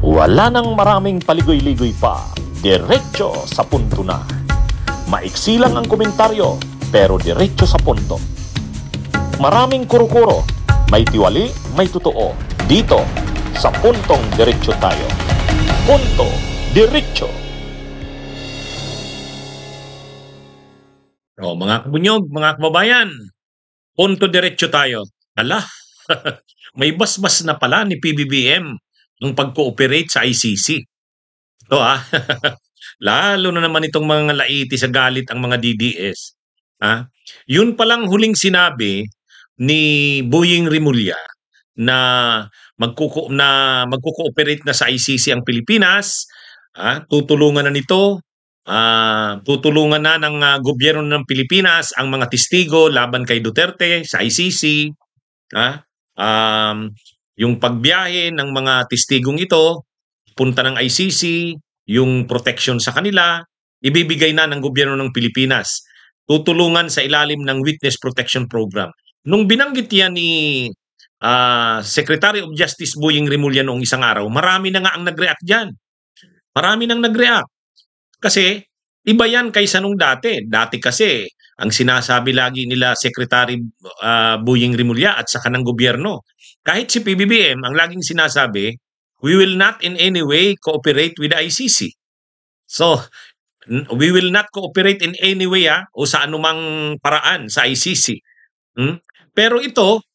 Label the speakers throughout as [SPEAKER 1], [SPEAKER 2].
[SPEAKER 1] Wala nang maraming paligoy-ligoy pa, diretso sa punto na. Maiksi lang ang komentaryo, pero diretso sa punto. Maraming kuro-kuro, may tiwali, may totoo. Dito, sa Puntong Diretso Tayo. Punto Diretso.
[SPEAKER 2] Mga kabunyog, mga kababayan, punto diretso tayo. Ala, may basbas na pala ni PBBM ang pag-cooperate sa ICC. Ito lalo na naman itong mga laiti sa galit ang mga DDS. Yun palang huling sinabi ni Boying Rimulya na magko-cooperate na sa ICC ang Pilipinas, tutulungan na nito. Tutulungan na ng gobyerno ng Pilipinas ang mga testigo laban kay Duterte sa ICC. Yung pagbiyahe ng mga testigong ito, punta ng ICC, yung protection sa kanila, ibibigay na ng gobyerno ng Pilipinas. Tutulungan sa ilalim ng Witness Protection Program. Nung binanggit yan ni Secretary of Justice Boying Rimulya noong isang araw, marami na nga ang nag-react dyan. Marami nang nag-react. Kasi iba yan kaysa nung dati. Dati kasi ang sinasabi lagi nila Secretary Boying Rimulya at sa kanang gobyerno, kahit si PBBM ang laging sinasabi, we will not in any way cooperate with the ICC. So, we will not cooperate in any way o sa anumang paraan sa ICC. Pero ito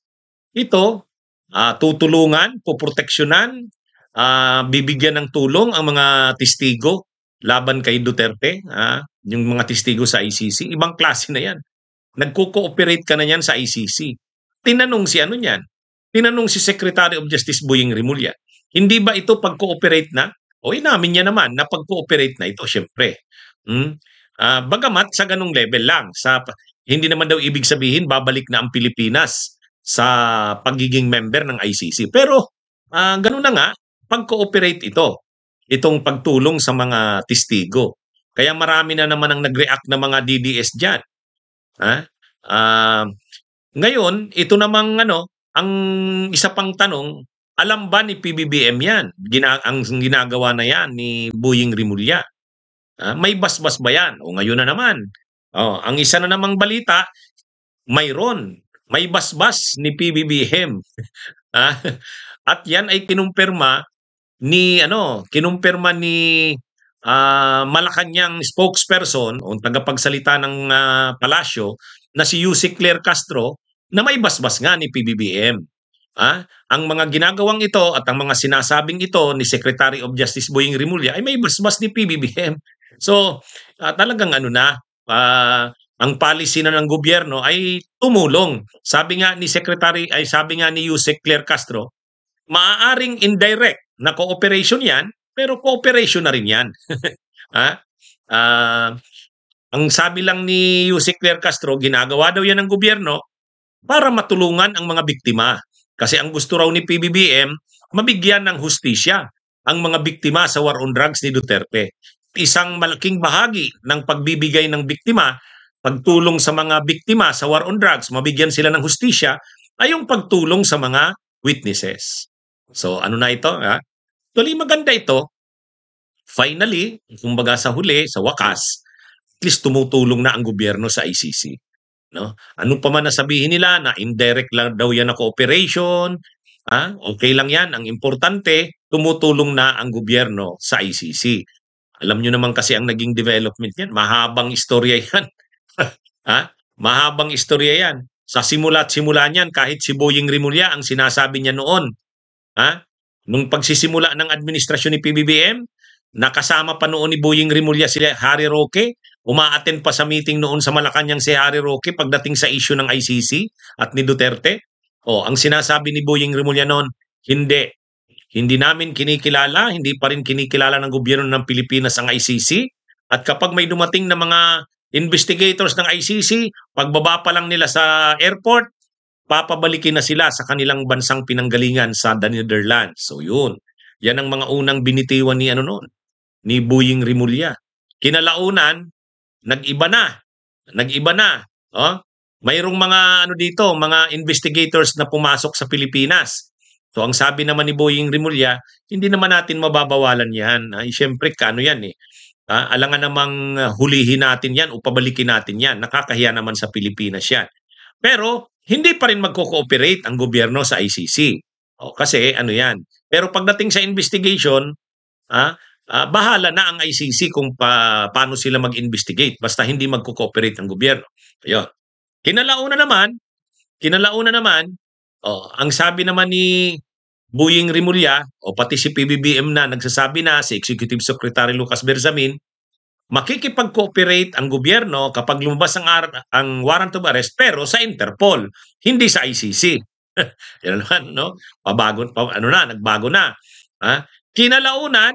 [SPEAKER 2] tutulungan, poproteksyonan, bibigyan ng tulong ang mga testigo laban kay Duterte, yung mga testigo sa ICC, ibang klase na yan. Nagko-cooperate ka na yan sa ICC. Tinanong si Secretary of Justice Boying Rimulya, hindi ba ito pag-cooperate na? O inamin niya naman na pag-cooperate na ito, syempre. Bagamat sa ganung level lang, hindi naman daw ibig sabihin babalik na ang Pilipinas sa pagiging member ng ICC. Pero ganun na nga, pag-cooperate itong pagtulong sa mga testigo. Kaya marami na naman ang nag-react na mga DDS dyan. Ngayon, ito namang ang isa pang tanong, alam ba ni PBBM yan? Ang ginagawa na yan ni Boying Rimulya. May basbas ba yan? O ngayon na naman. Ang isa na namang balita, may basbas ni PBBM. At yan ay kinumpirma ni Malacanang spokesperson o tagapagsalita ng palasyo na si Yusek Claire Castro na may basbas nga ni PBBM. Ang mga ginagawang ito at ang mga sinasabing ito ni Secretary of Justice Boying Rimulya ay may basbas ni PBBM. So talagang ang policy na ng gobyerno ay tumulong. Sabi nga ni Yusek Claire Castro, maaaring indirect na cooperation yan, pero cooperation na rin yan. Ang sabi lang ni Yusek Claire Castro, ginagawa daw yan ng gobyerno para matulungan ang mga biktima. Kasi ang gusto raw ni PBBM, mabigyan ng hustisya ang mga biktima sa war on drugs ni Duterte. Isang malaking bahagi ng pagbibigay ng biktima, pagtulong sa mga biktima sa war on drugs, mabigyan sila ng hustisya, ay yung pagtulong sa mga witnesses. So ano na ito? Tuloy maganda ito. Finally, kumbaga sa huli, sa wakas, at least tumutulong na ang gobyerno sa ICC. Ano pa man nasabihin nila na indirect lang daw yan na cooperation, okay lang yan. Ang importante, tumutulong na ang gobyerno sa ICC. Alam nyo naman kasi ang naging development yan. Mahabang istorya yan. Mahabang istorya yan. Sa simula't simula niyan, kahit si Boying Rimulya, ang sinasabi niya noon, nung pagsisimula ng administrasyon ni PBBM, nakasama pa noon ni Boying Rimulya si Harry Roque, umaattend pa sa meeting noon sa Malacanang si Harry Roque pagdating sa issue ng ICC at ni Duterte. Ang sinasabi ni Boying Rimulya noon, hindi namin kinikilala, hindi pa rin kinikilala ng gobyerno ng Pilipinas ang ICC. At kapag may dumating na mga investigators ng ICC, pagbaba pa lang nila sa airport, papabalikin na sila sa kanilang bansang pinanggalingan sa the Netherlands. So yun, yan ang mga unang binitiwan ni Boying Rimulya. Kinalaunan, nag-iba na. Mayroong mga mga investigators na pumasok sa Pilipinas. So ang sabi naman ni Boying Rimulya, hindi naman natin mababawalan yan. Siyempre, kano yan eh. Alangan namang hulihin natin yan o pabalikin natin yan. Nakakahiya naman sa Pilipinas yan. Pero hindi pa rin magko-cooperate ang gobyerno sa ICC. Kasi ano yan. Pero pagdating sa investigation, bahala na ang ICC kung paano sila mag-investigate. Basta hindi magko-cooperate ang gobyerno. Ayun. Kinalauna naman, ang sabi naman ni Boying Rimulya o pati si PBBM na nagsasabi na si Executive Secretary Lucas Bersamin, makikipag-cooperate ang gobyerno kapag lumabas ang warrant of arrest pero sa Interpol, hindi sa ICC. Yan naman, no? Nagbago na. Kinalaunan,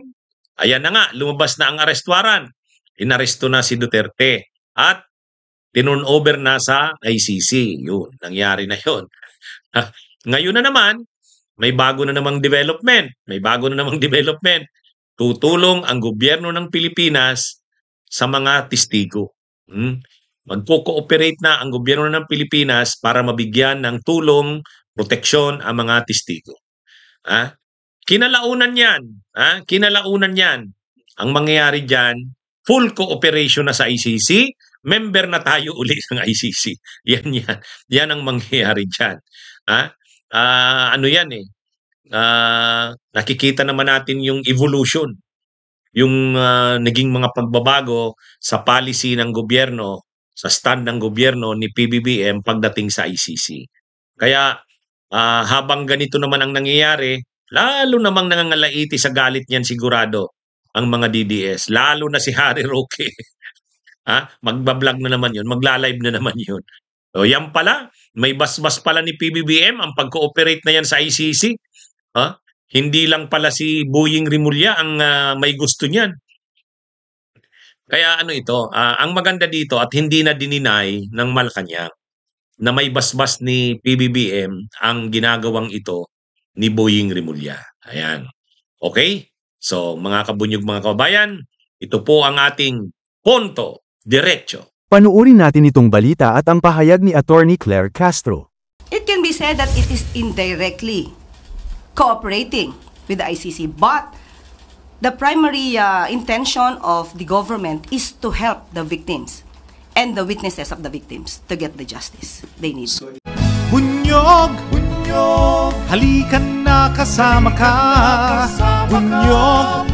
[SPEAKER 2] ayan na nga, lumabas na ang arrest warrant. Inaresto na si Duterte at tinurn over na sa ICC. Yun, nangyari na yun. Ngayon na naman, may bago na namang development. Tutulong ang gobyerno ng Pilipinas sa mga testigo. Magko-cooperate na ang gobyerno ng Pilipinas para mabigyan ng tulong, proteksyon ang mga testigo. Kinalaunan yan. Ang mangyayari dyan, full cooperation na sa ICC, member na tayo ulit ng ICC. Yan ang mangyayari dyan. Ano yan eh. Nakikita naman natin yung evolution, yung naging mga pagbabago sa policy ng gobyerno, sa stand ng gobyerno ni PBBM pagdating sa ICC. Kaya habang ganito naman ang nangyayari, lalo namang nangangalaiti sa galit niyan sigurado ang mga DDS, lalo na si Harry Roque. Magbablog na naman yun, magla-live na naman yun. O yan pala, may basbas pala ni PBBM ang pag-cooperate na yan sa ICC. Hindi lang pala si Boying Rimulya ang may gusto niyan. Kaya ano ito, ang maganda dito at hindi na dininay ng Malacanang na may basbas ni PBBM ang ginagawang ito ni Boying Rimulya. Ayan. Okay? So mga kabunyog, mga kababayan, ito po ang ating punto diretso.
[SPEAKER 3] Panuurin natin itong balita at ang pahayag ni Attorney Claire Castro.
[SPEAKER 4] It can be said that it is indirectly cooperating with the ICC, but the primary intention of the government is to help the victims and the witnesses of the victims to get the justice they need.
[SPEAKER 5] Bunyog, halikan na kasama ka. Bunyog,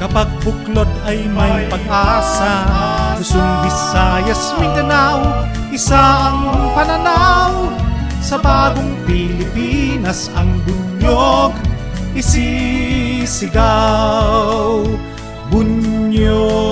[SPEAKER 5] kapag buklod ay may pag-asa. Luzon, Visayas, Mindanao, isa ang pananaw. Sa bagong Pilipinas ang bunyog isisigaw. Bunyog.